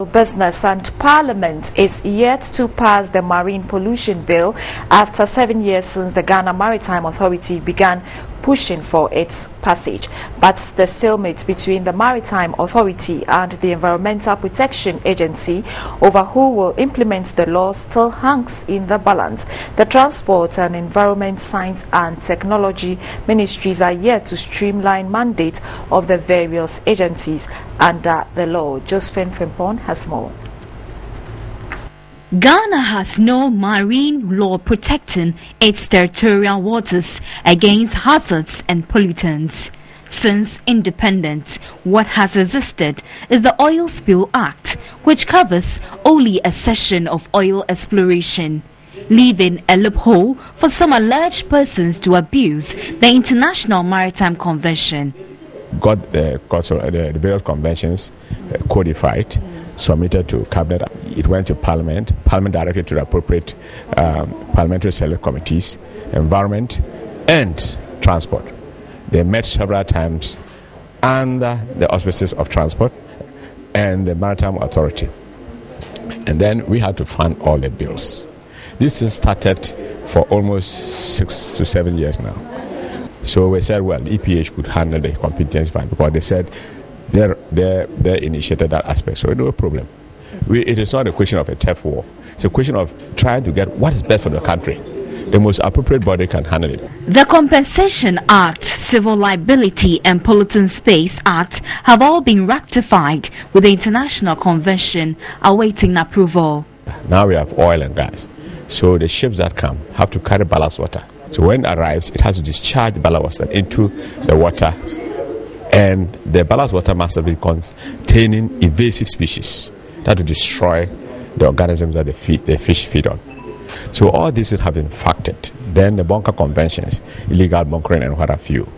Business and Parliament is yet to pass the Marine Pollution Bill after 7 years since the Ghana Maritime Authority began pushing for its passage. But the stalemate between the Maritime Authority and the Environmental Protection Agency over who will implement the law still hangs in the balance. The Transport and Environment, Science and Technology Ministries are yet to streamline mandate of the various agencies under the law. Josephine Frimpong has more. Ghana has no marine law protecting its territorial waters against hazards and pollutants. Since independence, what has existed is the Oil Spill Act, which covers only a section of oil exploration, leaving a loophole for some alleged persons to abuse the International Maritime Convention. Got the various conventions codified, submitted to cabinet. It went to parliament directed to the appropriate parliamentary select committees, environment and transport. They met several times under the auspices of transport and the Maritime Authority, and then we had to fund all the bills. This has started for almost 6 to 7 years now. So we said, well, the EPH could handle the competence fund because they said they initiated that aspect, so no problem. It is not a question of a tough war. It's a question of trying to get what is best for the country. The most appropriate body can handle it. The Compensation Act, Civil Liability and Pollutant Space Act have all been ratified with the International Convention awaiting approval. Now we have oil and gas. So the ships that come have to carry ballast water. So when it arrives, it has to discharge the ballast water into the water. And the ballast water must be containing invasive species that will destroy the organisms that the fish feed on. So all this have been factored. Then the bunker conventions, illegal bunkering and what have you.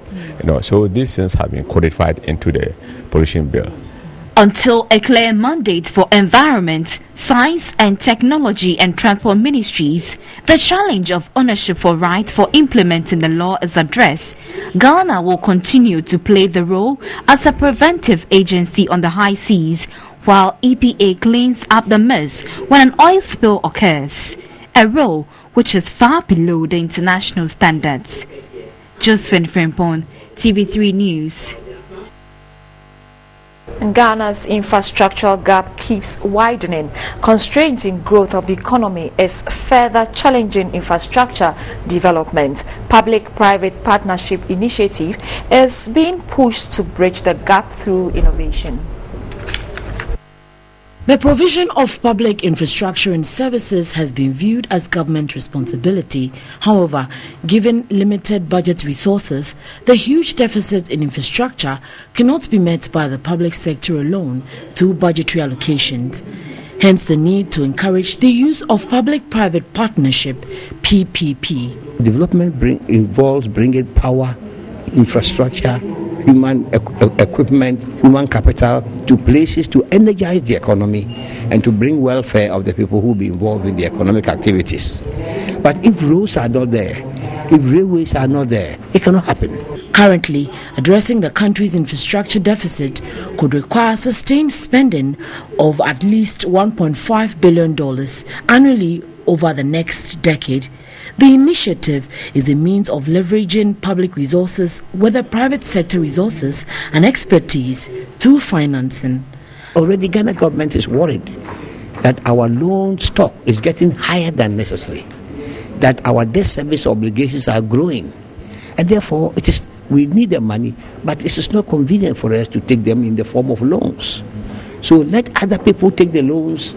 So these things have been codified into the pollution bill. Until a clear mandate for environment, science and technology and transport ministries, the challenge of ownership for right for implementing the law is addressed. Ghana will continue to play the role as a preventive agency on the high seas, while EPA cleans up the mess when an oil spill occurs, a role which is far below the international standards. Josephine Frimpong, TV3 News. Ghana's infrastructural gap keeps widening. Constraints in growth of the economy is further challenging infrastructure development. Public-private partnership initiative is being pushed to bridge the gap through innovation. The provision of public infrastructure and services has been viewed as government responsibility. However, given limited budget resources, the huge deficit in infrastructure cannot be met by the public sector alone through budgetary allocations. Hence the need to encourage the use of public-private partnership, PPP. Development involves bringing power, infrastructure, human equipment, human capital to places to energize the economy and to bring welfare of the people who will be involved in the economic activities. But if roads are not there, if railways are not there, it cannot happen. Currently, addressing the country's infrastructure deficit could require sustained spending of at least $1.5 billion annually over the next decade. The initiative is a means of leveraging public resources with the private sector resources and expertise through financing. Already Ghana government is worried that our loan stock is getting higher than necessary, that our debt service obligations are growing, and therefore we need the money, but it is not convenient for us to take them in the form of loans. So let other people take the loans,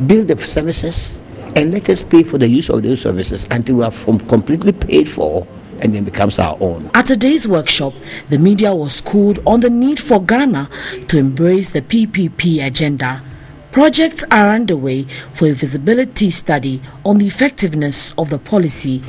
build the services, and let us pay for the use of those services until we are completely paid for and then becomes our own. At today's workshop, the media was schooled on the need for Ghana to embrace the PPP agenda. Projects are underway for a feasibility study on the effectiveness of the policy